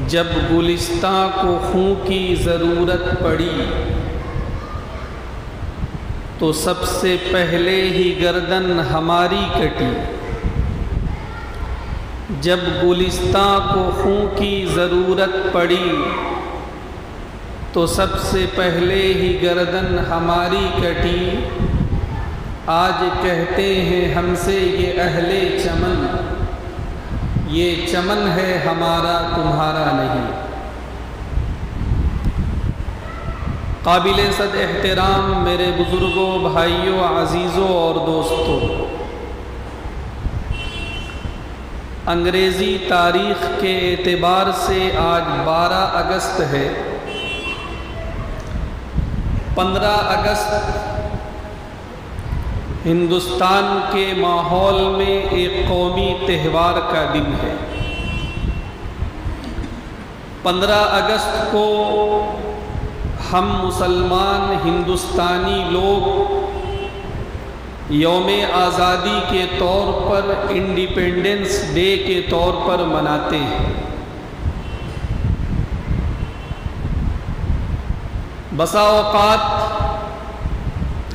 جب گلستاں کو خوں کی ضرورت پڑی تو سب سے پہلے ہی گردن ہماری کٹی۔ جب گلستاں کو خوں کی ضرورت پڑی تو سب سے پہلے ہی گردن ہماری کٹی۔ آج کہتے ہیں ہم سے یہ اہل چمن، یہ چمن ہے ہمارا تمہارا نہیں۔ قابل صد احترام میرے بزرگوں، بھائیوں، عزیزوں اور دوستوں، انگریزی تاریخ کے اعتبار سے آج 12 اگست ہے۔ 15 اگست ہندوستان کے ماحول میں ایک قومی تہوار کا دن ہے۔ 15 اگست کو ہم مسلمان ہندوستانی لوگ یوم آزادی کے طور پر، انڈیپینڈنس ڈے کے طور پر مناتے ہیں۔ بسا اوقات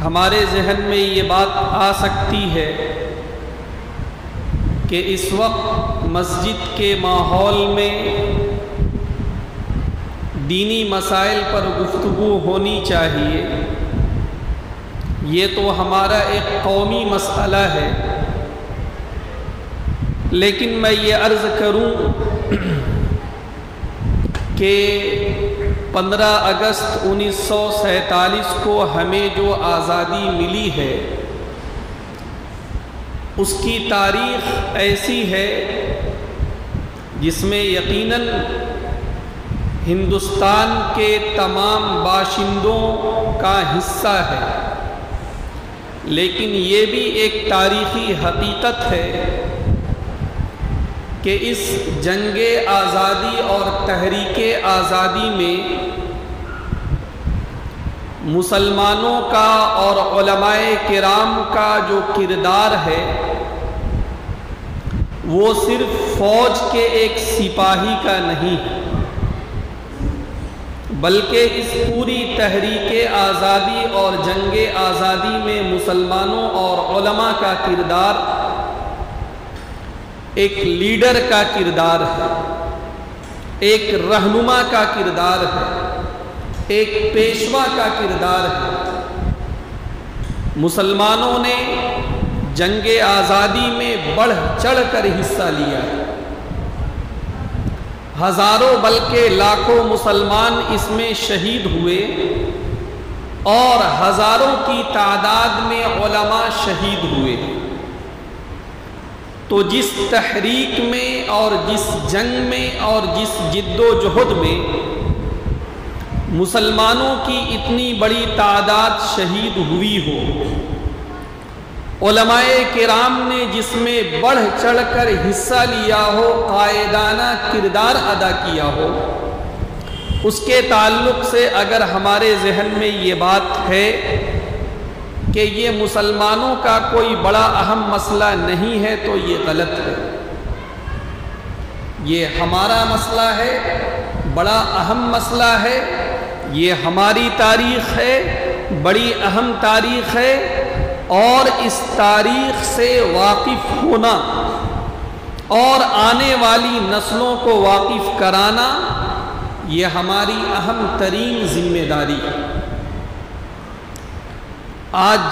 ہمارے ذہن میں یہ بات آ سکتی ہے کہ اس وقت مسجد کے ماحول میں دینی مسائل پر گفتگو ہونی چاہیے، یہ تو ہمارا ایک قومی مسئلہ ہے، لیکن میں یہ عرض کروں کہ 15 اگست 1947 کو ہمیں جو آزادی ملی ہے اس کی تاریخ ایسی ہے جس میں یقیناً ہندوستان کے تمام باشندوں کا حصہ ہے، لیکن یہ بھی ایک تاریخی حقیقت ہے کہ اس جنگ آزادی اور تحریک آزادی میں مسلمانوں کا اور علماء کرام کا جو کردار ہے وہ صرف فوج کے ایک سپاہی کا نہیں ہے، بلکہ اس پوری تحریک آزادی اور جنگ آزادی میں مسلمانوں اور علماء کا کردار ایک لیڈر کا کردار ہے، ایک رہنما کا کردار ہے، ایک پیشوا کا کردار ہے۔ مسلمانوں نے جنگ آزادی میں بڑھ چڑھ کر حصہ لیا ہے، ہزاروں بلکہ لاکھوں مسلمان اس میں شہید ہوئے اور ہزاروں کی تعداد میں علماء شہید ہوئے۔ تو جس تحریک میں اور جس جنگ میں اور جس جد و جہد میں مسلمانوں کی اتنی بڑی تعداد شہید ہوئی ہو، علماء کرام نے جس میں بڑھ چڑھ کر حصہ لیا ہو، قائدانہ کردار ادا کیا ہو، اس کے تعلق سے اگر ہمارے ذہن میں یہ بات ہے کہ یہ مسلمانوں کا کوئی بڑا اہم مسئلہ نہیں ہے تو یہ غلط ہے۔ یہ ہمارا مسئلہ ہے، بڑا اہم مسئلہ ہے، یہ ہماری تاریخ ہے، بڑی اہم تاریخ ہے، اور اس تاریخ سے واقف ہونا اور آنے والی نسلوں کو واقف کرانا یہ ہماری اہم ترین ذمہ داری ہے۔ آج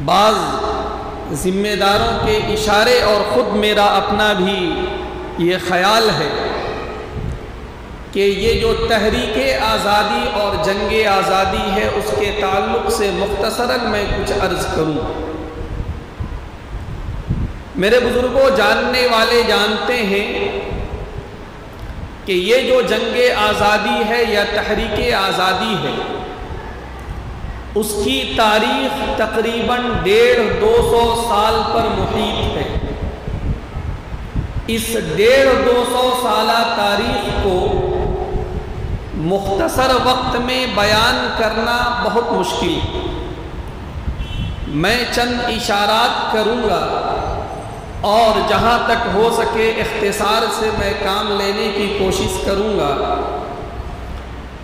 بعض ذمہ داروں کے اشارے اور خود میرا اپنا بھی یہ خیال ہے کہ یہ جو تحریک آزادی اور جنگ آزادی ہے اس کے تعلق سے مختصراً میں کچھ عرض کروں۔ میرے بزرگوں، جاننے والے جانتے ہیں کہ یہ جو جنگ آزادی ہے یا تحریک آزادی ہے اس کی تاریخ تقریباً 150-200 سال پر محیط ہے۔ اس 150-200 سالہ تاریخ کو مختصر وقت میں بیان کرنا بہت مشکل ہے۔ میں چند اشارات کروں گا اور جہاں تک ہو سکے اختصار سے میں کام لینے کی کوشش کروں گا۔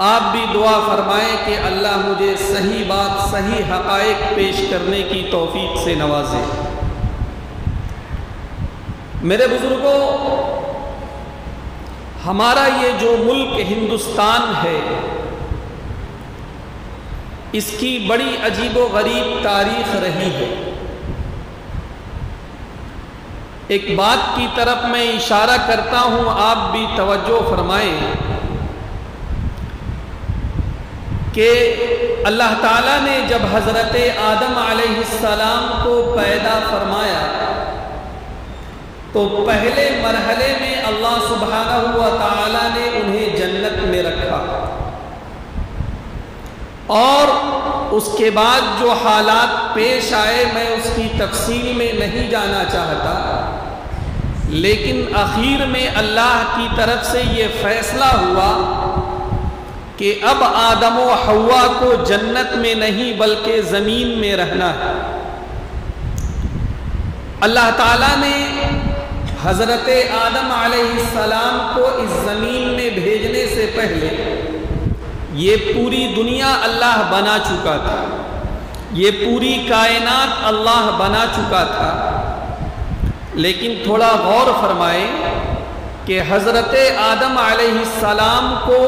آپ بھی دعا فرمائیں کہ اللہ مجھے صحیح بات، صحیح حقائق پیش کرنے کی توفیق سے نوازے۔ میرے بزرگوں، ہمارا یہ جو ملک ہندوستان ہے، اس کی بڑی عجیب و غریب تاریخ رہی ہے۔ ایک بات کی طرف میں اشارہ کرتا ہوں، آپ بھی توجہ فرمائیں کہ اللہ تعالیٰ نے جب حضرت آدم علیہ السلام کو پیدا فرمایا تو پہلے مرحلے میں اللہ سبحانہ و تعالیٰ نے انہیں جنت میں رکھا، اور اس کے بعد جو حالات پیش آئے میں اس کی تفصیل میں نہیں جانا چاہتا، لیکن آخر میں اللہ کی طرف سے یہ فیصلہ ہوا کہ اب آدم و حوا کو جنت میں نہیں بلکہ زمین میں رہنا ہے۔ اللہ تعالیٰ نے حضرت آدم علیہ السلام کو اس زمین میں بھیجنے سے پہلے یہ پوری دنیا اللہ بنا چکا تھا، یہ پوری کائنات اللہ بنا چکا تھا، لیکن تھوڑا غور فرمائیں کہ حضرت آدم علیہ السلام کو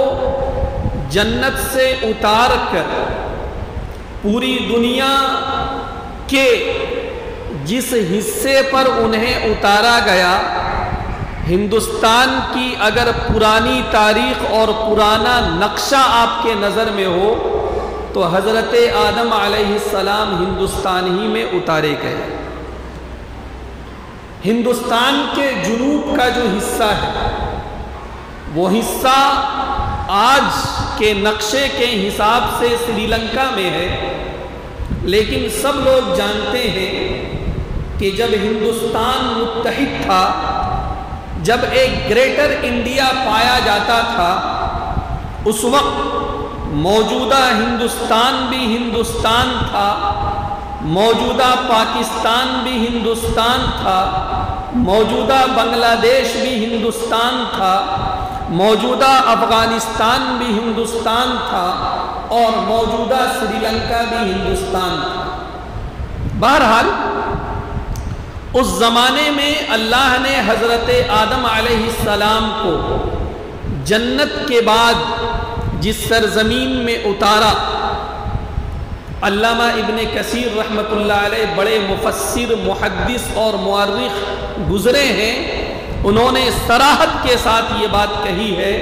جنت سے اتار کر پوری دنیا کے جس حصے پر انہیں اتارا گیا، ہندوستان کی اگر پرانی تاریخ اور پرانا نقشہ آپ کے نظر میں ہو تو حضرت آدم علیہ السلام ہندوستان ہی میں اتارے گئے۔ ہندوستان کے جنوب کا جو حصہ ہے وہ حصہ آج کے نقشے کے حساب سے سری لنکا میں ہے، لیکن سب لوگ جانتے ہیں کہ جب ہندوستان متحد تھا، جب ایک گریٹر انڈیا پایا جاتا تھا، اس وقت موجودہ ہندوستان بھی ہندوستان تھا، موجودہ پاکستان بھی ہندوستان تھا، موجودہ بنگلہ دیش بھی ہندوستان تھا، موجودہ افغانستان بھی ہندوستان تھا، اور موجودہ سری لنکا بھی ہندوستان تھا۔ بہرحال اس زمانے میں اللہ نے حضرت آدم علیہ السلام کو جنت کے بعد جس سرزمین میں اتارا، علامہ ابن کثیر رحمۃ اللہ علیہ بڑے مفسر، محدث اور مورخ گزرے ہیں، انہوں نے صراحت کے ساتھ یہ بات کہی ہے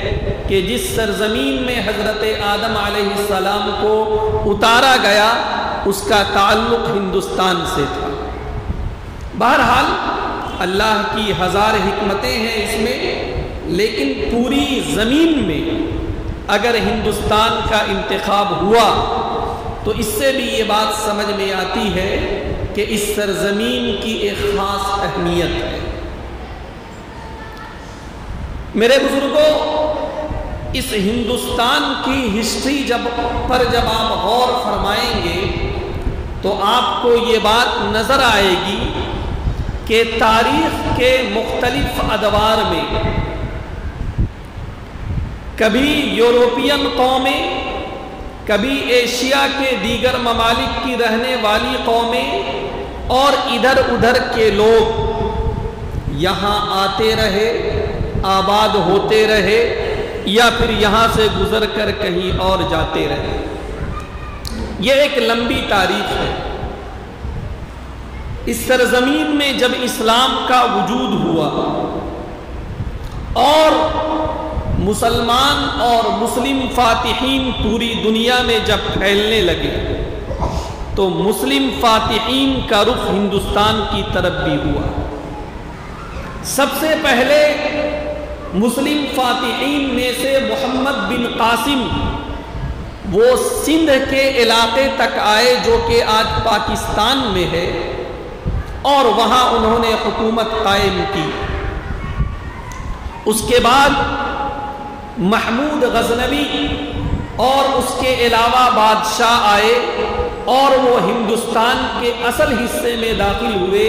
کہ جس سرزمین میں حضرت آدم علیہ السلام کو اتارا گیا اس کا تعلق ہندوستان سے تھا۔ بہرحال اللہ کی ہزار حکمتیں ہیں اس میں، لیکن پوری زمین میں اگر ہندوستان کا انتخاب ہوا تو اس سے بھی یہ بات سمجھ میں آتی ہے کہ اس سرزمین کی ایک خاص اہمیت ہے۔ میرے بزرگوں، اس ہندوستان کی ہسٹری جب آپ غور فرمائیں گے تو آپ کو یہ بات نظر آئے گی کہ تاریخ کے مختلف ادوار میں کبھی یورپین قومیں، کبھی ایشیا کے دیگر ممالک کی رہنے والی قومیں اور ادھر ادھر کے لوگ یہاں آتے رہے، آباد ہوتے رہے، یا پھر یہاں سے گزر کر کہیں اور جاتے رہے۔ یہ ایک لمبی تاریخ ہے۔ اس سرزمین میں جب اسلام کا وجود ہوا اور مسلمان اور مسلم فاتحین پوری دنیا میں جب پھیلنے لگے تو مسلم فاتحین کا رخ ہندوستان کی طرف بھی ہوا۔ سب سے پہلے مسلم فاتحین میں سے محمد بن قاسم وہ سندھ کے علاقے تک آئے جو کہ آج پاکستان میں ہے، اور وہاں انہوں نے حکومت قائم کی۔ اس کے بعد محمود غزنوی اور اس کے علاوہ بادشاہ آئے اور وہ ہندوستان کے اصل حصے میں داخل ہوئے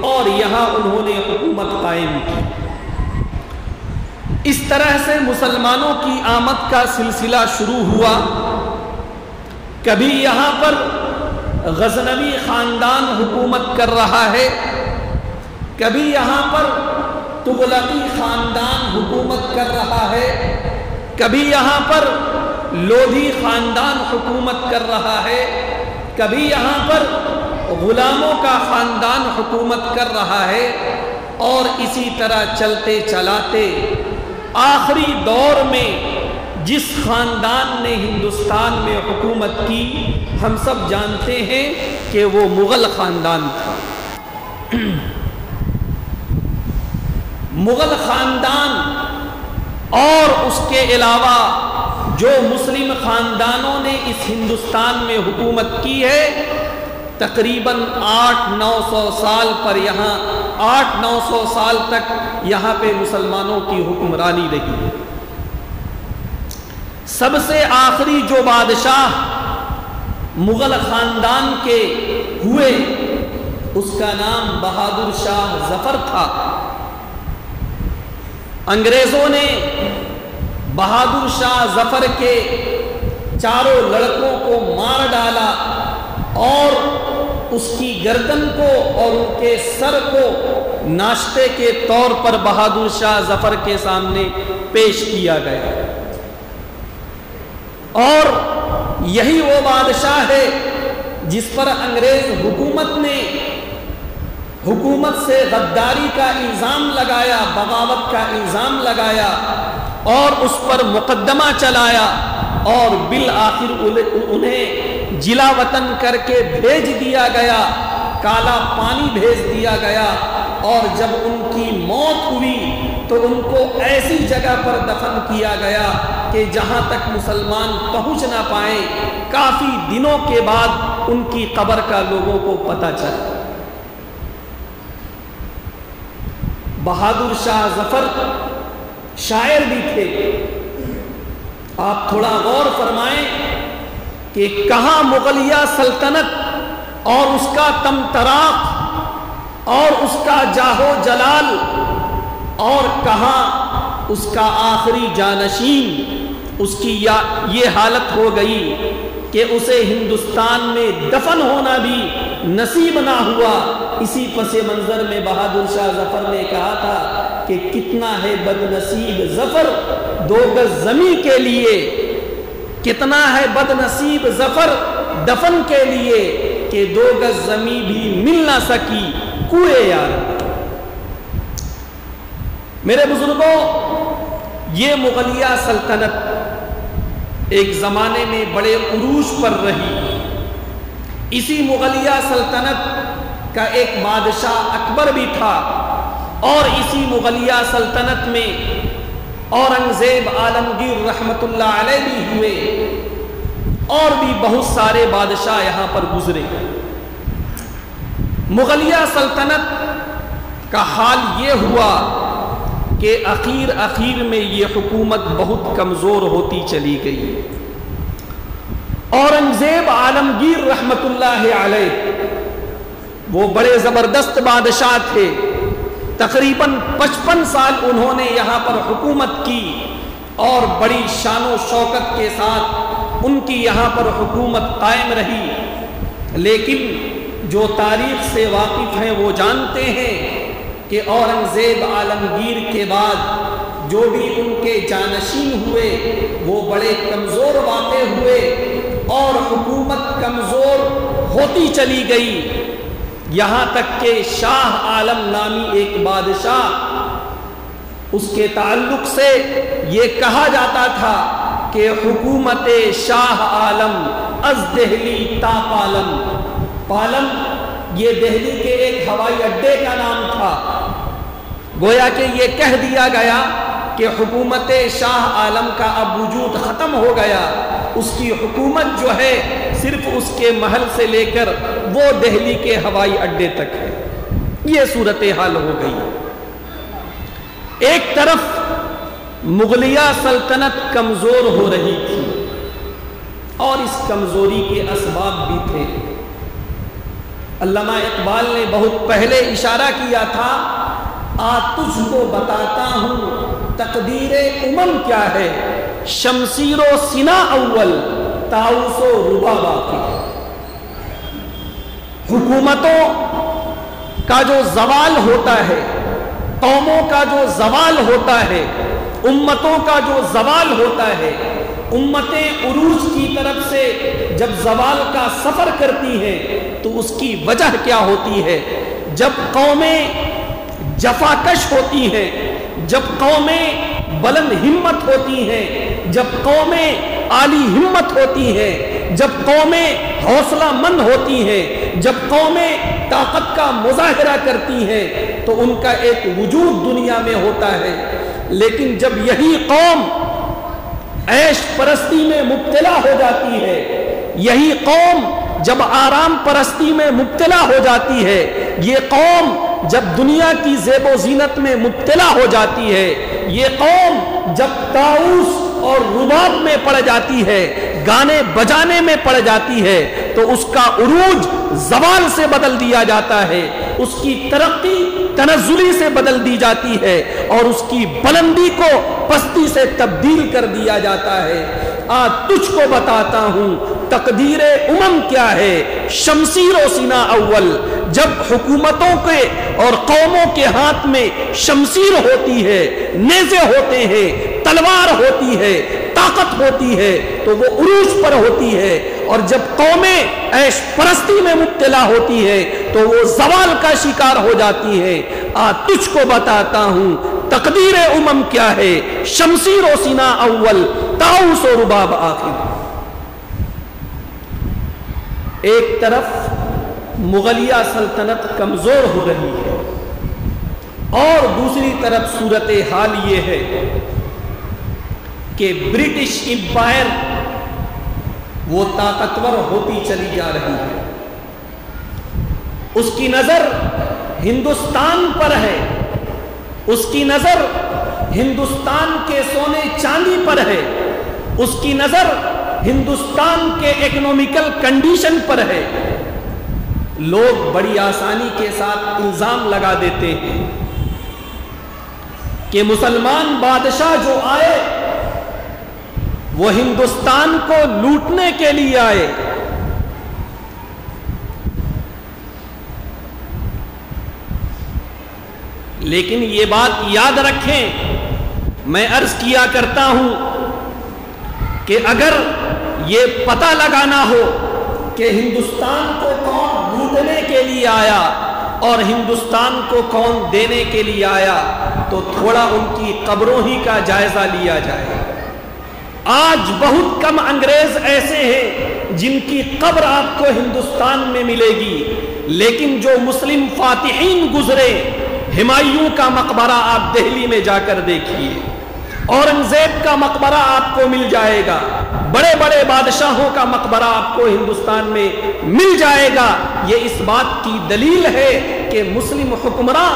اور یہاں انہوں نے حکومت قائم کی۔ اس طرح سے مسلمانوں کی آمد کا سلسلہ شروع ہوا۔ کبھی یہاں پر غزنوی خاندان حکومت کر رہا ہے، کبھی یہاں پر تغلقی خاندان حکومت کر رہا ہے، کبھی یہاں پر لودھی خاندان حکومت کر رہا ہے، کبھی یہاں پر غلاموں کا خاندان حکومت کر رہا ہے، اور اسی طرح چلتے چلاتے آخری دور میں جس خاندان نے ہندوستان میں حکومت کی ہم سب جانتے ہیں کہ وہ مغل خاندان تھا۔ مغل خاندان اور اس کے علاوہ جو مسلم خاندانوں نے اس ہندوستان میں حکومت کی ہے، تقریباً 800-900 سال پر یہاں 800-900 سال تک یہاں پہ مسلمانوں کی حکمرانی رہی۔ سب سے آخری جو بادشاہ مغل خاندان کے ہوئے اس کا نام بہادر شاہ ظفر تھا۔ انگریزوں نے بہادر شاہ ظفر کے چاروں لڑکوں کو مار ڈالا اور اس کی گردن کو اور ان کے سر کو ناشتے کے طور پر بہادر شاہ ظفر کے سامنے پیش کیا گیا، اور یہی وہ بادشاہ ہے جس پر انگریز حکومت نے حکومت سے غداری کا الزام لگایا، بغاوت کا الزام لگایا اور اس پر مقدمہ چلایا، اور بالآخر انہیں جلا وطن کر کے بھیج دیا گیا، کالا پانی بھیج دیا گیا، اور جب ان کی موت ہوئی تو ان کو ایسی جگہ پر دفن کیا گیا کہ جہاں تک مسلمان پہنچ نہ پائیں، کافی دنوں کے بعد ان کی قبر کا لوگوں کو پتہ چلا۔ بہادر شاہ ظفر شاعر بھی تھے۔ آپ تھوڑا غور فرمائیں کہ کہاں مغلیہ سلطنت اور اس کا تمطراق اور اس کا جاہو جلال، اور کہاں اس کا آخری جانشین، اس کی یہ حالت ہو گئی کہ اسے ہندوستان میں دفن ہونا بھی نصیب نہ ہوا۔ اسی پس منظر میں بہادر شاہ ظفر نے کہا تھا کہ کتنا ہے بد نصیب ظفر 2 گز زمیں کے لیے، کتنا ہے بد نصیب ظفر دفن کے لیے کہ 2 گز زمیں بھی مل نہ سکی کوئے یار۔ میرے بزرگوں، یہ مغلیہ سلطنت ایک زمانے میں بڑے عروج پر رہی۔ اسی مغلیہ سلطنت کا ایک بادشاہ اکبر بھی تھا، اور اسی مغلیہ سلطنت میں اورنگزیب عالمگیر رحمت اللہ علیہ بھی ہوئے، اور بھی بہت سارے بادشاہ یہاں پر گزرے۔ مغلیہ سلطنت کا حال یہ ہوا کہ اخیر میں یہ حکومت بہت کمزور ہوتی چلی گئی۔ اورنگزیب عالمگیر رحمت اللہ علیہ وہ بڑے زبردست بادشاہ تھے، تقریباً 55 سال انہوں نے یہاں پر حکومت کی، اور بڑی شان و شوکت کے ساتھ ان کی یہاں پر حکومت قائم رہی۔ لیکن جو تاریخ سے واقف ہیں وہ جانتے ہیں کہ اورنگزیب عالمگیر کے بعد جو بھی ان کے جانشین ہوئے وہ بڑے کمزور واقع ہوئے، اور حکومت کمزور ہوتی چلی گئی، یہاں تک کہ شاہ عالم نامی ایک بادشاہ، اس کے تعلق سے یہ کہا جاتا تھا کہ حکومت شاہ عالم از دہلی تا پالم۔ پالم یہ دہلی کے ایک ہوائی اڈے کا نام تھا۔ گویا کہ یہ کہہ دیا گیا کہ حکومت شاہ عالم کا اب وجود ختم ہو گیا، اس کی حکومت جو ہے صرف اس کے محل سے لے کر وہ دہلی کے ہوائی اڈے تک ہے۔ یہ صورتحال ہو گئی۔ ایک طرف مغلیہ سلطنت کمزور ہو رہی تھی، اور اس کمزوری کے اسباب بھی تھے۔ علامہ اقبال نے بہت پہلے اشارہ کیا تھا، تجھ کو بتاتا ہوں تقدیر امم کیا ہے، شمشیر و سنا اول طاؤس و ربا باقی۔ حکومتوں کا جو زوال ہوتا ہے، قوموں کا جو زوال ہوتا ہے، امتوں کا جو زوال ہوتا ہے، امتیں عروج کی طرف سے جب زوال کا سفر کرتی ہیں تو اس کی وجہ کیا ہوتی ہے؟ جب قومیں جفاکش ہوتی ہیں، جب قومیں بلند ہمت ہوتی ہیں، جب قومیں عالی ہمت ہوتی ہیں، جب قومیں حوصلہ مند ہوتی ہیں، جب قومیں طاقت کا مظاہرہ کرتی ہیں تو ان کا ایک وجود دنیا میں ہوتا ہے۔ لیکن جب یہی قوم عیش پرستی میں مبتلا ہو جاتی ہے، یہی قوم جب آرام پرستی میں مبتلا ہو جاتی ہے، یہ قوم جب دنیا کی زیب و زینت میں مبتلا ہو جاتی ہے، یہ قوم جب طاؤس اور رباب میں پڑ جاتی ہے، گانے بجانے میں پڑ جاتی ہے، تو اس کا عروج زوال سے بدل دیا جاتا ہے، اس کی ترقی تنزلی سے بدل دی جاتی ہے، اور اس کی بلندی کو پستی سے تبدیل کر دیا جاتا ہے۔ تجھ کو بتاتا ہوں تقدیر امم کیا ہے، شمشیر و سینہ اول۔ جب حکومتوں کے اور قوموں کے ہاتھ میں شمشیر ہوتی ہے، نیزے ہوتے ہیں، تلوار ہوتی ہے، طاقت ہوتی ہے، تو وہ عروج پر ہوتی ہے، اور جب قومیں عیش پرستی میں مبتلا ہوتی ہے تو وہ زوال کا شکار ہو جاتی ہے۔ تجھ کو بتاتا ہوں تقدیر امم کیا ہے، شمشیر و سینہ اول طاؤس و رباب آخر۔ ایک طرف مغلیہ سلطنت کمزور ہو رہی ہے، اور دوسری طرف صورتحال یہ ہے کہ برٹش امپائر وہ طاقتور ہوتی چلی جا رہی ہے، اس کی نظر ہندوستان پر ہے، اس کی نظر ہندوستان کے سونے چاندی پر ہے، اس کی نظر ہندوستان کے اکنومیکل کنڈیشن پر ہے۔ لوگ بڑی آسانی کے ساتھ الزام لگا دیتے ہیں کہ مسلمان بادشاہ جو آئے وہ ہندوستان کو لوٹنے کے لیے آئے۔ لیکن یہ بات یاد رکھیں، میں عرض کیا کرتا ہوں کہ اگر یہ پتہ لگانا ہو کہ ہندوستان کو کون لوٹنے کے لیے آیا اور ہندوستان کو کون دینے کے لیے آیا، تو تھوڑا ان کی قبروں ہی کا جائزہ لیا جائے۔ آج بہت کم انگریز ایسے ہیں جن کی قبر آپ کو ہندوستان میں ملے گی، لیکن جو مسلم فاتحین گزرے، ہمایوں کا مقبرہ آپ دہلی میں جا کر دیکھیے، اورنگزیب کا مقبرہ آپ کو مل جائے گا، بڑے بڑے بادشاہوں کا مقبرہ آپ کو ہندوستان میں مل جائے گا۔ یہ اس بات کی دلیل ہے کہ مسلم حکمراں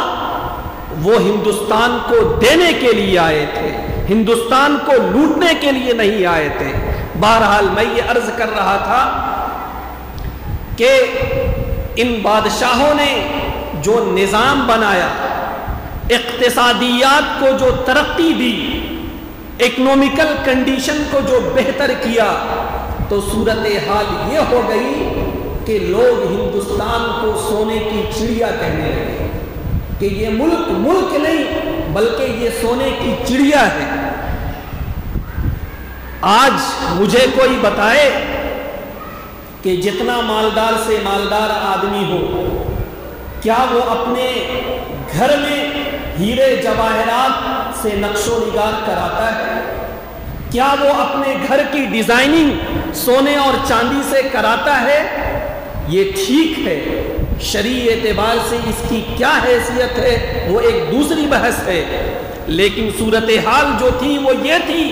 وہ ہندوستان کو دینے کے لیے آئے تھے، ہندوستان کو لوٹنے کے لیے نہیں آئے تھے۔ بہرحال میں یہ عرض کر رہا تھا کہ ان بادشاہوں نے جو نظام بنایا، اقتصادیات کو جو ترقی دی، اکنومیکل کنڈیشن کو جو بہتر کیا، تو صورتحال یہ ہو گئی کہ لوگ ہندوستان کو سونے کی چڑیا کہنے لگے کہ یہ ملک ملک نہیں بلکہ یہ سونے کی چڑیا ہے۔ آج مجھے کوئی بتائے کہ جتنا مالدار سے مالدار آدمی ہو، کیا وہ اپنے گھر میں ہیرے جواہرات سے نقش و نگار کراتا ہے؟ کیا وہ اپنے گھر کی ڈیزائننگ سونے اور چاندی سے کراتا ہے؟ یہ ٹھیک ہے، شرعی اعتبار سے اس کی کیا حیثیت ہے وہ ایک دوسری بحث ہے، لیکن صورتحال جو تھی وہ یہ تھی،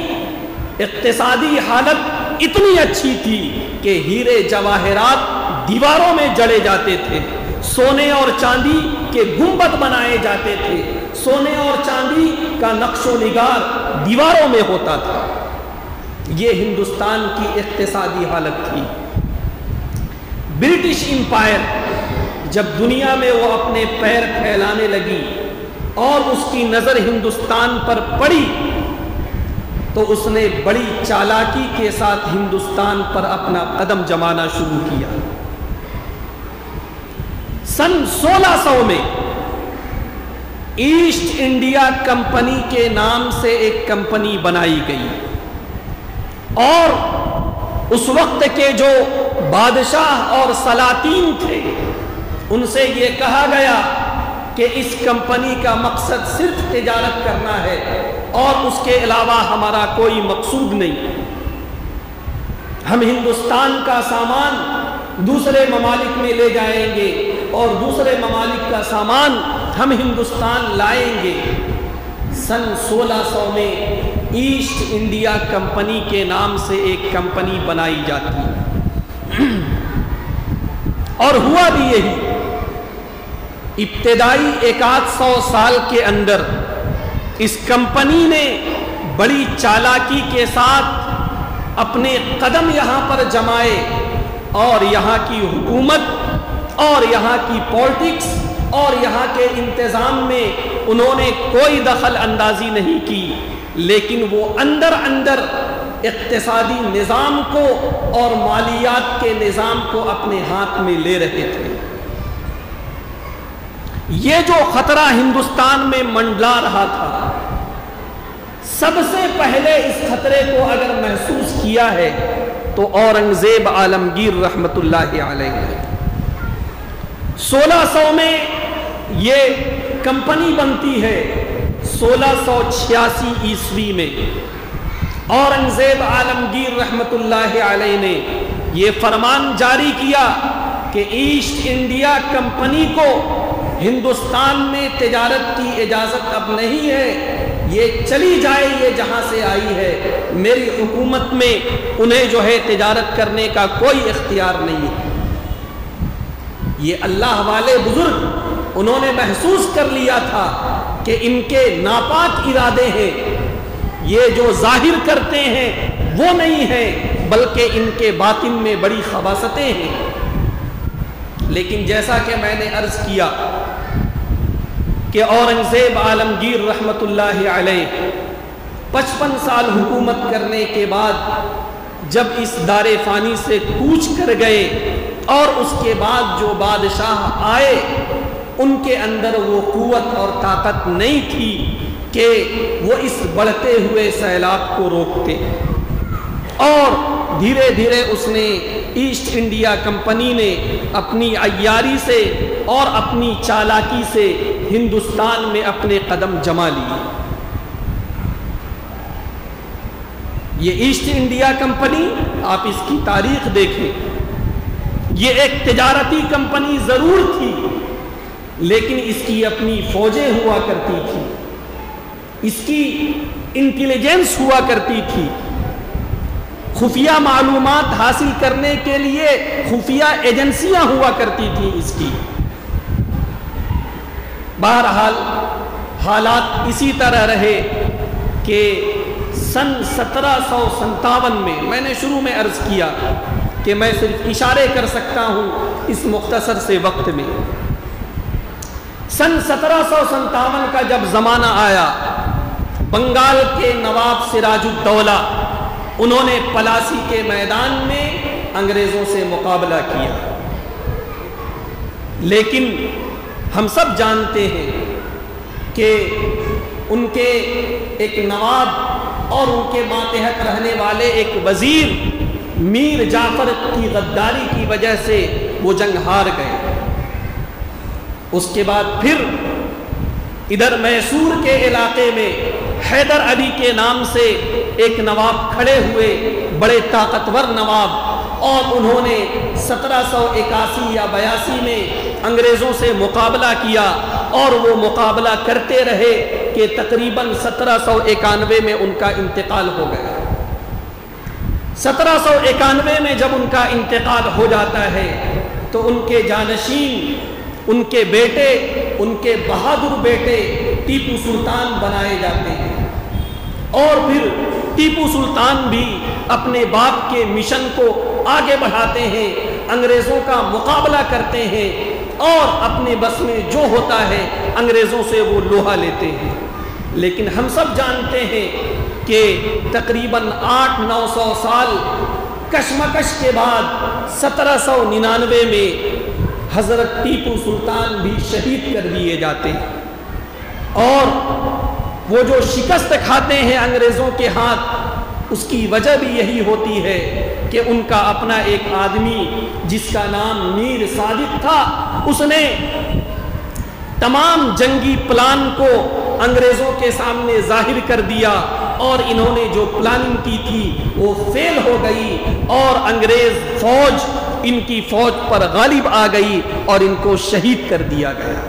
اقتصادی حالت اتنی اچھی تھی کہ ہیرے جواہرات دیواروں میں جڑے جاتے تھے، سونے اور چاندی کے گنبد بنائے جاتے تھے، سونے اور چاندی کا نقش و نگار دیواروں میں ہوتا تھا۔ یہ ہندوستان کی اقتصادی حالت تھی۔ برٹش امپائر جب دنیا میں وہ اپنے پیر پھیلانے لگی اور اس کی نظر ہندوستان پر پڑی تو اس نے بڑی چالاکی کے ساتھ ہندوستان پر اپنا قدم جمانا شروع کیا۔ سن 1600 میں ایسٹ انڈیا کمپنی کے نام سے ایک کمپنی بنائی گئی اور اس وقت کے جو بادشاہ اور سلاطین تھے ان سے یہ کہا گیا کہ اس کمپنی کا مقصد صرف تجارت کرنا ہے اور اس کے علاوہ ہمارا کوئی مقصود نہیں۔ ہم ہندوستان کا سامان دوسرے ممالک میں لے جائیں گے اور دوسرے ممالک کا سامان ہم ہندوستان لائیں گے۔ سن 1600 میں ایسٹ انڈیا کمپنی کے نام سے ایک کمپنی بنائی جاتی اور ہوا بھی یہی۔ ابتدائی 100 سال کے اندر اس کمپنی نے بڑی چالاکی کے ساتھ اپنے قدم یہاں پر جمائے اور یہاں کی حکومت اور یہاں کی پالیٹکس اور یہاں کے انتظام میں انہوں نے کوئی دخل اندازی نہیں کی، لیکن وہ اندر اندر اقتصادی نظام کو اور مالیات کے نظام کو اپنے ہاتھ میں لے رہے تھے۔ یہ جو خطرہ ہندوستان میں منڈلا رہا تھا، سب سے پہلے اس خطرے کو اگر محسوس کیا ہے تو اورنگزیب عالمگیر رحمت اللہ علیہ نے 1600 میں یہ کمپنی بنتی ہے۔ 1686 عیسوی میں اورنگزیب عالمگیر رحمت اللہ علیہ نے یہ فرمان جاری کیا کہ ایسٹ انڈیا کمپنی کو ہندوستان میں تجارت کی اجازت اب نہیں ہے، یہ چلی جائے، یہ جہاں سے آئی ہے، میری حکومت میں انہیں جو ہے تجارت کرنے کا کوئی اختیار نہیں ہے۔ یہ اللہ والے بزرگ انہوں نے محسوس کر لیا تھا کہ ان کے ناپاک ارادے ہیں، یہ جو ظاہر کرتے ہیں وہ نہیں ہیں بلکہ ان کے باطن میں بڑی خباثتیں ہیں۔ لیکن جیسا کہ میں نے عرض کیا کہ اورنگزیب عالمگیر رحمت اللہ علیہ 55 سال حکومت کرنے کے بعد جب اس دار فانی سے کوچ کر گئے اور اس کے بعد جو بادشاہ آئے ان کے اندر وہ قوت اور طاقت نہیں تھی کہ وہ اس بڑھتے ہوئے سیلاب کو روکتے، اور دھیرے دھیرے اس نے ایسٹ انڈیا کمپنی نے اپنی عیاری سے اور اپنی چالاکی سے ہندوستان میں اپنے قدم جما لیے۔ یہ ایسٹ انڈیا کمپنی آپ اس کی تاریخ دیکھیں، یہ ایک تجارتی کمپنی ضرور تھی لیکن اس کی اپنی فوجیں ہوا کرتی تھی، اس کی انٹیلیجنس ہوا کرتی تھی، خفیہ معلومات حاصل کرنے کے لیے خفیہ ایجنسیاں ہوا کرتی تھیں اس کی۔ بہرحال حالات اسی طرح رہے کہ سن 1757 میں نے شروع میں عرض کیا کہ میں صرف اشارے کر سکتا ہوں اس مختصر سے وقت میں۔ سن 1757 کا جب زمانہ آیا، بنگال کے نواب سراج الدولہ انہوں نے پلاسی کے میدان میں انگریزوں سے مقابلہ کیا، لیکن ہم سب جانتے ہیں کہ ان کے ایک نواب اور ان کے ماتحت رہنے والے ایک وزیر میر جعفر کی غداری کی وجہ سے وہ جنگ ہار گئے۔ اس کے بعد پھر ادھر میسور کے علاقے میں حیدر علی کے نام سے ایک نواب کھڑے ہوئے، بڑے طاقتور نواب، اور انہوں نے 1781 یا 82 میں انگریزوں سے مقابلہ کیا اور وہ مقابلہ کرتے رہے کہ تقریباً 1791 میں ان کا انتقال ہو گیا۔ 1791 میں جب ان کا انتقال ہو جاتا ہے تو ان کے جانشین، ان کے بیٹے، ان کے بہادر بیٹے ٹیپو سلطان بنائے جاتے ہیں، اور پھر ٹیپو سلطان بھی اپنے باپ کے مشن کو آگے بڑھاتے ہیں، انگریزوں کا مقابلہ کرتے ہیں اور اپنے بس میں جو ہوتا ہے انگریزوں سے وہ لوہا لیتے ہیں۔ لیکن ہم سب جانتے ہیں کہ تقریباً 800-900 سال کشمکش کے بعد 1799 میں حضرت ٹیپو سلطان بھی شہید کر دیے جاتے ہیں، اور وہ جو شکست کھاتے ہیں انگریزوں کے ہاتھ، اس کی وجہ بھی یہی ہوتی ہے کہ ان کا اپنا ایک آدمی جس کا نام میر صادق تھا، اس نے تمام جنگی پلان کو انگریزوں کے سامنے ظاہر کر دیا، اور انہوں نے جو پلاننگ کی تھی وہ فیل ہو گئی، اور انگریز فوج ان کی فوج پر غالب آ گئی اور ان کو شہید کر دیا گیا۔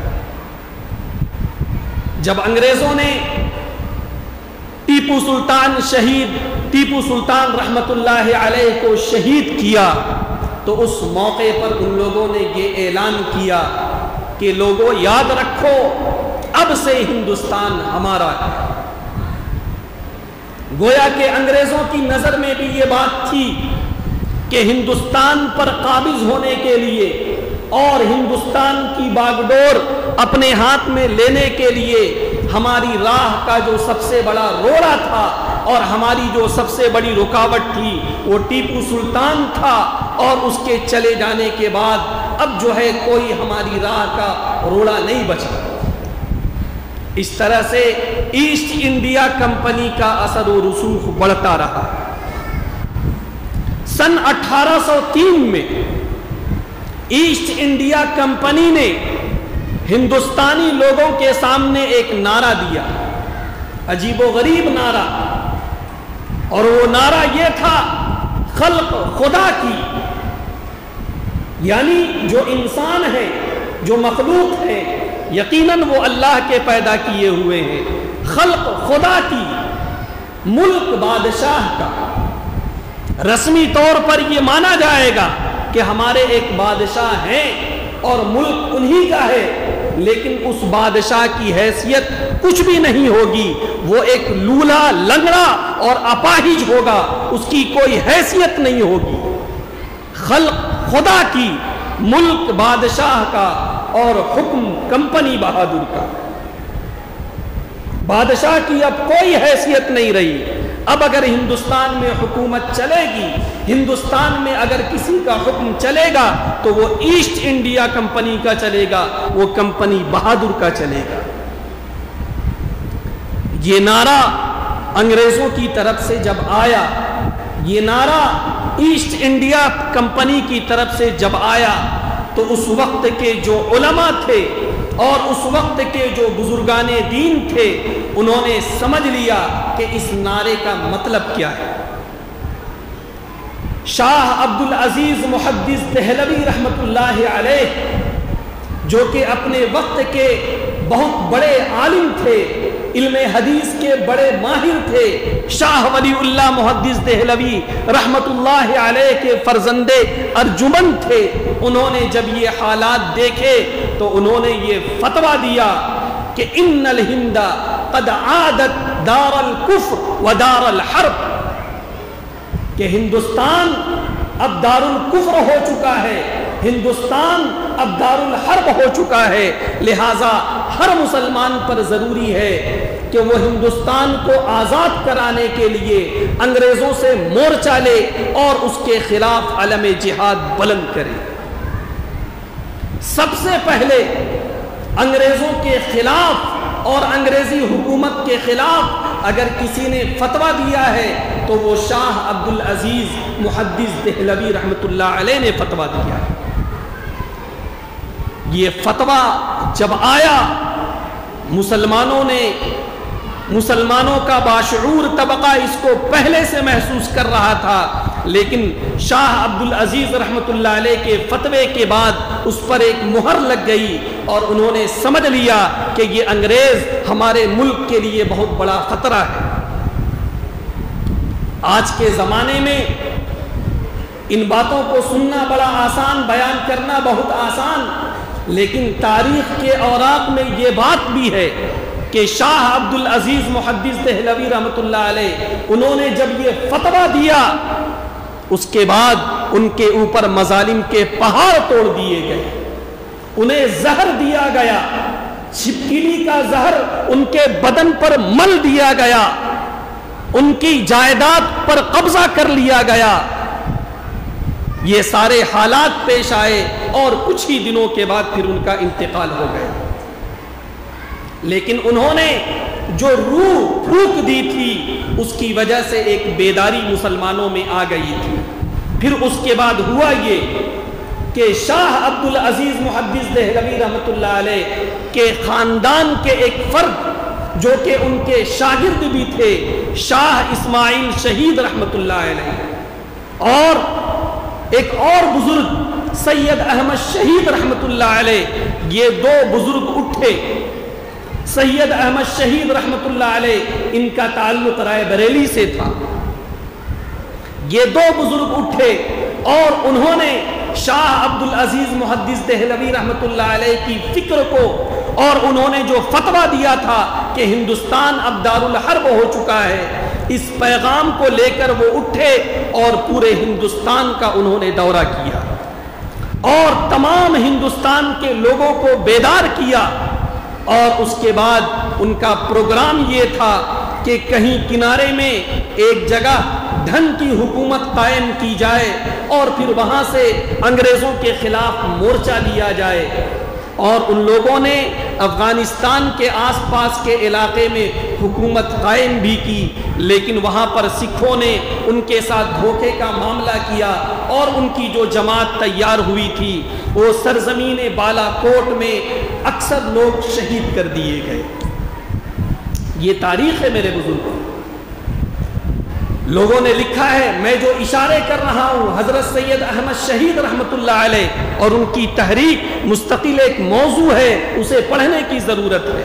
جب انگریزوں نے ٹیپو سلطان رحمت اللہ علیہ کو شہید کیا، تو اس موقع پر ان لوگوں نے یہ اعلان کیا کہ لوگوں یاد رکھو، اب سے ہندوستان ہمارا ہے۔ گویا کہ انگریزوں کی نظر میں بھی یہ بات تھی کہ ہندوستان پر قابض ہونے کے لیے اور ہندوستان کی باغڈور اپنے ہاتھ میں لینے کے لیے ہماری راہ کا جو سب سے بڑا روڑا تھا اور ہماری جو سب سے بڑی رکاوٹ تھی وہ ٹیپو سلطان تھا، اور اس کے چلے جانے کے بعد اب جو ہے کوئی ہماری راہ کا روڑا نہیں بچا۔ اس طرح سے ایسٹ انڈیا کمپنی کا اثر و رسوخ بڑھتا رہا۔ سن 1803 میں ایسٹ انڈیا کمپنی نے ہندوستانی لوگوں کے سامنے ایک نعرہ دیا، عجیب و غریب نعرہ، اور وہ نعرہ یہ تھا، خلق خدا کی، یعنی جو انسان ہے، جو مخلوق ہے، یقیناً وہ اللہ کے پیدا کیے ہوئے ہیں، خلق خدا کی، ملک بادشاہ کا۔ رسمی طور پر یہ مانا جائے گا کہ ہمارے ایک بادشاہ ہیں اور ملک انہی کا ہے، لیکن اس بادشاہ کی حیثیت کچھ بھی نہیں ہوگی، وہ ایک لولا لنگڑا اور اپاہج ہوگا، اس کی کوئی حیثیت نہیں ہوگی۔ خلق خدا کی، ملک بادشاہ کا، اور حکم کمپنی بہادر کا۔ بادشاہ کی اب کوئی حیثیت نہیں رہی۔ اب اگر ہندوستان میں حکومت چلے گی، ہندوستان میں اگر کسی کا حکم چلے گا تو وہ ایسٹ انڈیا کمپنی کا چلے گا، وہ کمپنی بہادر کا چلے گا۔ یہ نعرہ انگریزوں کی طرف سے جب آیا، یہ نعرہ ایسٹ انڈیا کمپنی کی طرف سے جب آیا، تو اس وقت کے جو علماء تھے اور اس وقت کے جو بزرگان دین تھے، انہوں نے سمجھ لیا کہ اس نعرے کا مطلب کیا ہے۔ شاہ عبد العزیز محدث دہلوی رحمت اللہ علیہ، جو کہ اپنے وقت کے بہت بڑے عالم تھے، علم حدیث کے بڑے ماہر تھے، شاہ ولی اللہ محدث دہلوی رحمت اللہ علیہ کے فرزند ارجمند تھے۔ انہوں نے جب یہ حالات دیکھے تو انہوں نے یہ فتویٰ دیا کہ ان الہند قد عادت دار الکفر و دار الحرب، کہ ہندوستان اب دار الکفر ہو چکا ہے، ہندوستان اب دار الحرب ہو چکا ہے، لہٰذا ہر مسلمان پر ضروری ہے کہ وہ ہندوستان کو آزاد کرانے کے لیے انگریزوں سے مورچہ لے اور اس کے خلاف علم جہاد بلند کرے۔ سب سے پہلے انگریزوں کے خلاف اور انگریزی حکومت کے خلاف اگر کسی نے فتویٰ دیا ہے تو وہ شاہ عبد العزیز محدث دہلوی رحمت اللہ علیہ نے فتویٰ دیا ہے۔ یہ فتویٰ جب آیا، مسلمانوں کا باشعور طبقہ اس کو پہلے سے محسوس کر رہا تھا، لیکن شاہ عبد العزیز رحمت اللہ علیہ کے فتوے کے بعد اس پر ایک مہر لگ گئی اور انہوں نے سمجھ لیا کہ یہ انگریز ہمارے ملک کے لیے بہت بڑا خطرہ ہے۔ آج کے زمانے میں ان باتوں کو سننا بڑا آسان، بیان کرنا بہت آسان، لیکن تاریخ کے اوراق میں یہ بات بھی ہے کہ شاہ عبد العزیز محدث دہلوی رحمۃ اللہ علیہ انہوں نے جب یہ فتویٰ دیا اس کے بعد ان کے اوپر مظالم کے پہاڑ توڑ دیے گئے، انہیں زہر دیا گیا، چھپکلی کا زہر ان کے بدن پر مل دیا گیا، ان کی جائیداد پر قبضہ کر لیا گیا۔ یہ سارے حالات پیش آئے اور کچھ ہی دنوں کے بعد پھر ان کا انتقال ہو گیا۔ لیکن انہوں نے جو روح پھونک دی تھی اس کی وجہ سے ایک بیداری مسلمانوں میں آ گئی تھی۔ پھر اس کے بعد ہوا یہ کہ شاہ عبد العزیز محدث دہلوی رحمۃ اللہ علیہ کے خاندان کے ایک فرد جو کہ ان کے شاگرد بھی تھے، شاہ اسماعیل شہید رحمۃ اللہ علیہ، اور ایک اور بزرگ سید احمد شہید رحمۃ اللہ علیہ، یہ دو بزرگ اٹھے۔ سید احمد شہید رحمۃ اللہ علیہ ان کا تعلق رائے بریلی سے تھا۔ یہ دو بزرگ اٹھے اور انہوں نے شاہ عبد العزیز محدث دہلوی رحمۃ اللہ علیہ کی فکر کو اور انہوں نے جو فتویٰ دیا تھا کہ ہندوستان اب دارالحرب ہو چکا ہے، اس پیغام کو لے کر وہ اٹھے اور پورے ہندوستان کا انہوں نے دورہ کیا اور تمام ہندوستان کے لوگوں کو بیدار کیا۔ اور اس کے بعد ان کا پروگرام یہ تھا کہ کہیں کنارے میں ایک جگہ دھن کی حکومت قائم کی جائے اور پھر وہاں سے انگریزوں کے خلاف مورچہ لیا جائے۔ اور ان لوگوں نے افغانستان کے آس پاس کے علاقے میں حکومت قائم بھی کی، لیکن وہاں پر سکھوں نے ان کے ساتھ دھوکے کا معاملہ کیا اور ان کی جو جماعت تیار ہوئی تھی وہ سرزمین بالا کوٹ میں اکثر لوگ شہید کر دیے گئے۔ یہ تاریخ ہے میرے بزرگوں۔ لوگوں نے لکھا ہے، میں جو اشارے کر رہا ہوں حضرت سید احمد شہید رحمۃ اللہ علیہ اور ان کی تحریک مستقل ایک موضوع ہے، اسے پڑھنے کی ضرورت ہے۔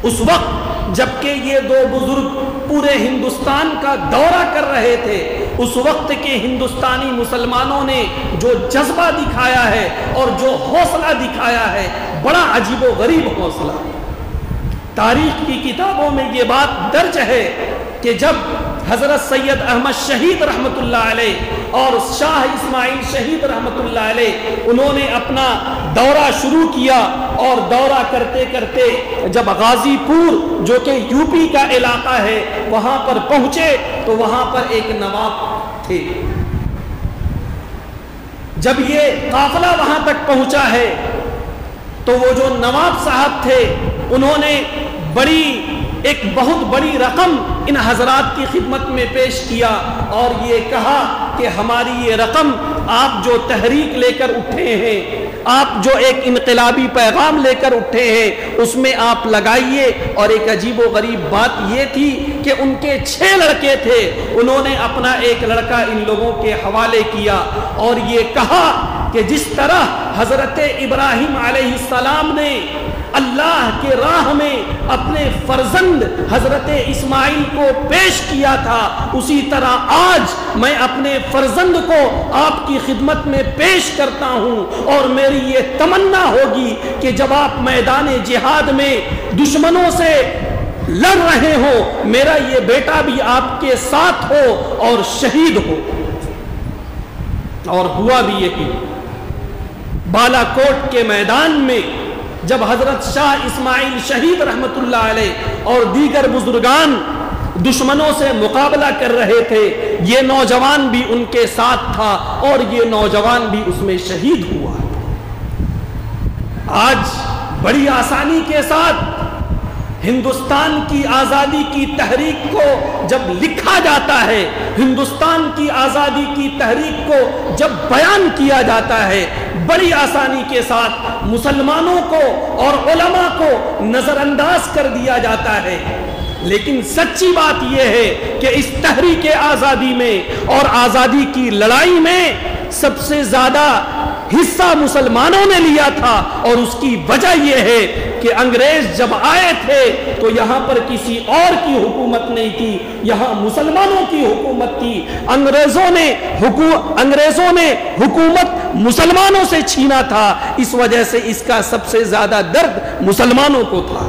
اس وقت جبکہ یہ دو بزرگ پورے ہندوستان کا دورہ کر رہے تھے، اس وقت کے ہندوستانی مسلمانوں نے جو جذبہ دکھایا ہے اور جو حوصلہ دکھایا ہے، بڑا عجیب و غریب حوصلہ۔ تاریخ کی کتابوں میں یہ بات درج ہے کہ جب حضرت سید احمد شہید رحمۃ اللہ علیہ اور شاہ اسماعیل شہید رحمۃ اللہ علیہ انہوں نے اپنا دورہ شروع کیا اور دورہ کرتے کرتے جب غازی پور جو کہ یو پی کا علاقہ ہے وہاں پر پہنچے تو وہاں پر ایک نواب تھے۔ جب یہ قافلہ وہاں تک پہنچا ہے تو وہ جو نواب صاحب تھے انہوں نے ایک بہت بڑی رقم ان حضرات کی خدمت میں پیش کیا اور یہ کہا کہ ہماری یہ رقم آپ جو تحریک لے کر اٹھے ہیں، آپ جو ایک انقلابی پیغام لے کر اٹھے ہیں اس میں آپ لگائیے۔ اور ایک عجیب و غریب بات یہ تھی کہ ان کے 6 لڑکے تھے، انہوں نے اپنا ایک لڑکا ان لوگوں کے حوالے کیا اور یہ کہا کہ جس طرح حضرت ابراہیم علیہ السلام نے اللہ کے راہ میں اپنے فرزند حضرت اسماعیل کو پیش کیا تھا، اسی طرح آج میں اپنے فرزند کو آپ کی خدمت میں پیش کرتا ہوں اور میری یہ تمنا ہوگی کہ جب آپ میدان جہاد میں دشمنوں سے لڑ رہے ہو میرا یہ بیٹا بھی آپ کے ساتھ ہو اور شہید ہو۔ اور ہوا بھی یہی۔ بالا کوٹ کے میدان میں جب حضرت شاہ اسماعیل شہید رحمۃ اللہ علیہ اور دیگر بزرگان دشمنوں سے مقابلہ کر رہے تھے، یہ نوجوان بھی ان کے ساتھ تھا اور یہ نوجوان بھی اس میں شہید ہوا۔ آج بڑی آسانی کے ساتھ ہندوستان کی آزادی کی تحریک کو جب لکھا جاتا ہے، ہندوستان کی آزادی کی تحریک کو جب بیان کیا جاتا ہے، بڑی آسانی کے ساتھ مسلمانوں کو اور علماء کو نظر انداز کر دیا جاتا ہے۔ لیکن سچی بات یہ ہے کہ اس تحریک آزادی میں اور آزادی کی لڑائی میں سب سے زیادہ حصہ مسلمانوں نے لیا تھا، اور اس کی وجہ یہ ہے کہ انگریز جب آئے تھے تو یہاں پر کسی اور کی حکومت نہیں تھی، یہاں مسلمانوں کی حکومت تھی۔ انگریزوں نے حکومت مسلمانوں سے چھینا تھا، اس وجہ سے اس کا سب سے زیادہ درد مسلمانوں کو تھا۔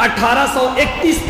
1831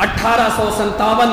1857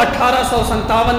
1857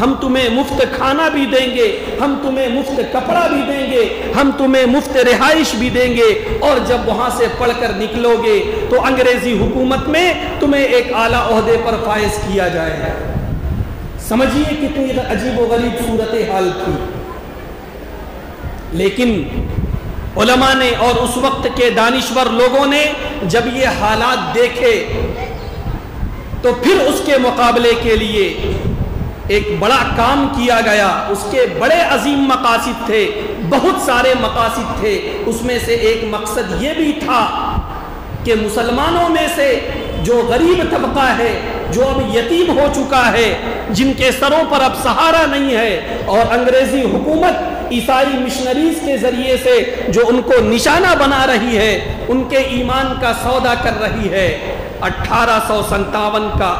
ہم تمہیں مفت کھانا بھی دیں گے، ہم تمہیں مفت کپڑا بھی دیں گے، ہم تمہیں مفت رہائش بھی دیں گے، اور جب وہاں سے پڑھ کر نکلو گے تو انگریزی حکومت میں تمہیں ایک اعلیٰ عہدے پر فائز کیا جائے گا۔ سمجھیے کتنی عجیب و غریب صورتحال تھی۔ لیکن علماء نے اور اس وقت کے دانشور لوگوں نے جب یہ حالات دیکھے تو پھر اس کے مقابلے کے لیے ایک بڑا کام کیا گیا۔ اس کے بڑے عظیم مقاصد تھے، بہت سارے مقاصد تھے، اس میں سے ایک مقصد یہ بھی تھا کہ مسلمانوں میں سے جو غریب طبقہ ہے، جو اب یتیم ہو چکا ہے، جن کے سروں پر اب سہارا نہیں ہے، اور انگریزی حکومت عیسائی مشنریز کے ذریعے سے جو ان کو نشانہ بنا رہی ہے، ان کے ایمان کا سودا کر رہی ہے۔ 1857 کا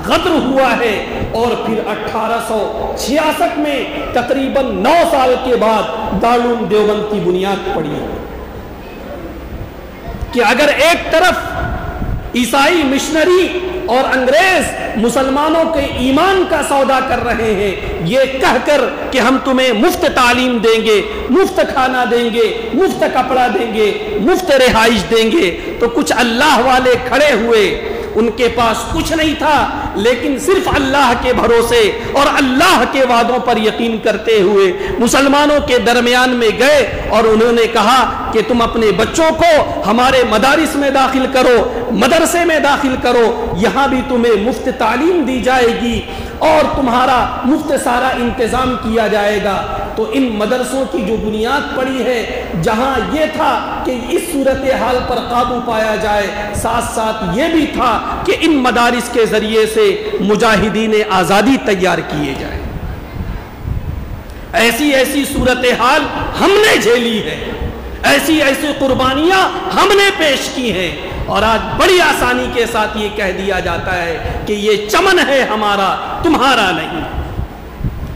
غدر ہوا ہے، اور پھر 1866 میں تقریباً 9 سال کے بعد دارالعلوم دیوبند کی بنیاد پڑی ہے۔ کہ اگر ایک طرف عیسائی مشنری اور انگریز مسلمانوں کے ایمان کا سودا کر رہے ہیں، یہ کہہ کر کہ ہم تمہیں مفت تعلیم دیں گے، مفت کھانا دیں گے، مفت کپڑا دیں گے، مفت رہائش دیں گے، تو کچھ اللہ والے کھڑے ہوئے، ان کے پاس کچھ نہیں تھا، لیکن صرف اللہ کے بھروسے اور اللہ کے وعدوں پر یقین کرتے ہوئے مسلمانوں کے درمیان میں گئے، اور انہوں نے کہا کہ تم اپنے بچوں کو ہمارے مدارس میں داخل کرو، مدرسے میں داخل کرو، یہاں بھی تمہیں مفت تعلیم دی جائے گی اور تمہارا مفت سارا انتظام کیا جائے گا۔ تو ان مدرسوں کی جو بنیاد پڑی ہے، جہاں یہ تھا کہ اس صورتحال پر قابو پایا جائے، ساتھ ساتھ یہ بھی تھا کہ ان مدارس کے ذریعے سے مجاہدین آزادی تیار کیے جائیں۔ ایسی ایسی صورتحال ہم نے جھیلی ہے، ایسی ایسی قربانیاں ہم نے پیش کی ہیں، اور آج بڑی آسانی کے ساتھ یہ کہہ دیا جاتا ہے کہ یہ چمن ہے ہمارا، تمہارا نہیں۔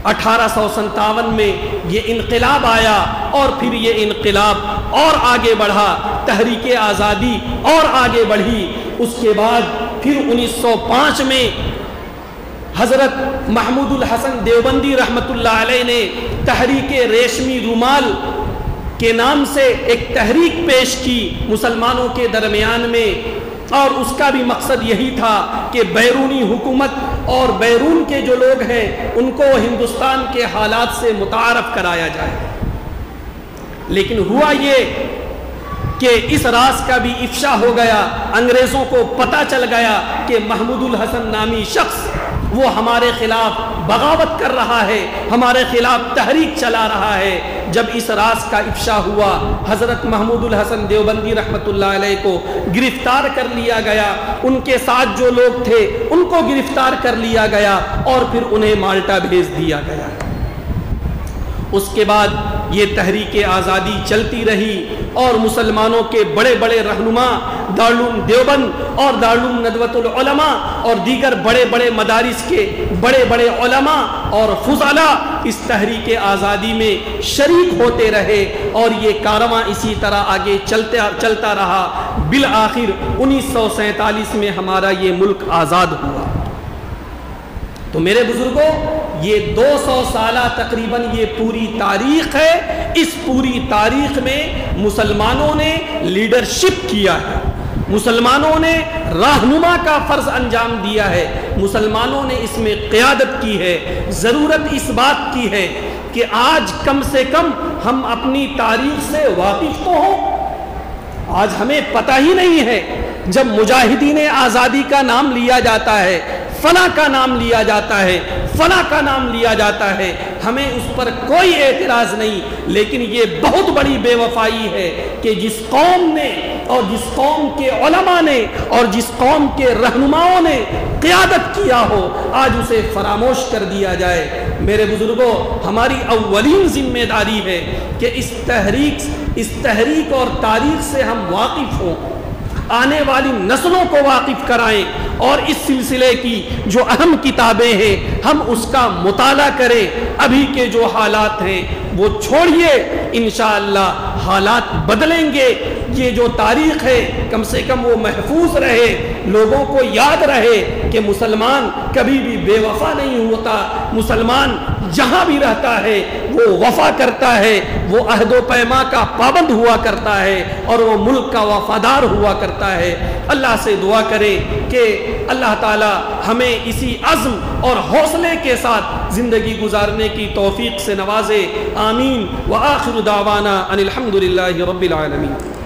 1857 میں یہ انقلاب آیا، اور پھر یہ انقلاب اور آگے بڑھا، تحریک آزادی اور آگے بڑھی۔ اس کے بعد پھر 1905 میں حضرت محمود الحسن دیوبندی رحمت اللہ علیہ نے تحریک ریشمی رومال کے نام سے ایک تحریک پیش کی مسلمانوں کے درمیان میں، اور اس کا بھی مقصد یہی تھا کہ بیرونی حکومت اور بیرون کے جو لوگ ہیں ان کو ہندوستان کے حالات سے متعارف کرایا جائے۔ لیکن ہوا یہ کہ اس راز کا بھی افشا ہو گیا، انگریزوں کو پتہ چل گیا کہ محمود الحسن نامی شخص وہ ہمارے خلاف بغاوت کر رہا ہے، ہمارے خلاف تحریک چلا رہا ہے۔ جب اس راز کا افشا ہوا، حضرت محمود الحسن دیوبندی رحمت اللہ علیہ کو گرفتار کر لیا گیا، ان کے ساتھ جو لوگ تھے ان کو گرفتار کر لیا گیا، اور پھر انہیں مالٹا بھیج دیا گیا۔ اس کے بعد یہ تحریک آزادی چلتی رہی، اور مسلمانوں کے بڑے بڑے رہنما دارالعلوم دیوبند اور دارالعلوم ندوۃ العلماء اور دیگر بڑے بڑے مدارس کے بڑے بڑے علماء اور فضلاء اس تحریک آزادی میں شریک ہوتے رہے، اور یہ کارواں اسی طرح آگے چلتا رہا۔ بالآخر 1947 میں ہمارا یہ ملک آزاد ہوا۔ تو میرے بزرگوں، یہ 200 سالہ تقریباً یہ پوری تاریخ ہے۔ اس پوری تاریخ میں مسلمانوں نے لیڈرشپ کیا ہے، مسلمانوں نے رہنما کا فرض انجام دیا ہے، مسلمانوں نے اس میں قیادت کی ہے۔ ضرورت اس بات کی ہے کہ آج کم سے کم ہم اپنی تاریخ سے واقف تو ہوں۔ آج ہمیں پتہ ہی نہیں ہے، جب مجاہدین آزادی کا نام لیا جاتا ہے، فلاں کا نام لیا جاتا ہے، فلاں کا نام لیا جاتا ہے، ہمیں اس پر کوئی اعتراض نہیں، لیکن یہ بہت بڑی بے وفائی ہے کہ جس قوم نے اور جس قوم کے علماء نے اور جس قوم کے رہنماؤں نے قیادت کیا ہو، آج اسے فراموش کر دیا جائے۔ میرے بزرگوں، ہماری اولین ذمہ داری ہے کہ اس تحریک اور تاریخ سے ہم واقف ہوں، آنے والی نسلوں کو واقف کرائیں، اور اس سلسلے کی جو اہم کتابیں ہیں ہم اس کا مطالعہ کریں۔ ابھی کے جو حالات ہیں وہ چھوڑیے، انشاءاللہ حالات بدلیں گے، یہ جو تاریخ ہے کم سے کم وہ محفوظ رہے، لوگوں کو یاد رہے کہ مسلمان کبھی بھی بے وفا نہیں ہوتا، مسلمان جہاں بھی رہتا ہے وہ وفا کرتا ہے، وہ عہد و پیما کا پابند ہوا کرتا ہے اور وہ ملک کا وفادار ہوا کرتا ہے۔ اللہ سے دعا کرے کہ اللہ تعالی ہمیں اسی عزم اور حوصلے کے ساتھ زندگی گزارنے کی توفیق سے نوازے، آمین۔ وآخر دعوانا ان الحمد للہ رب العالمین۔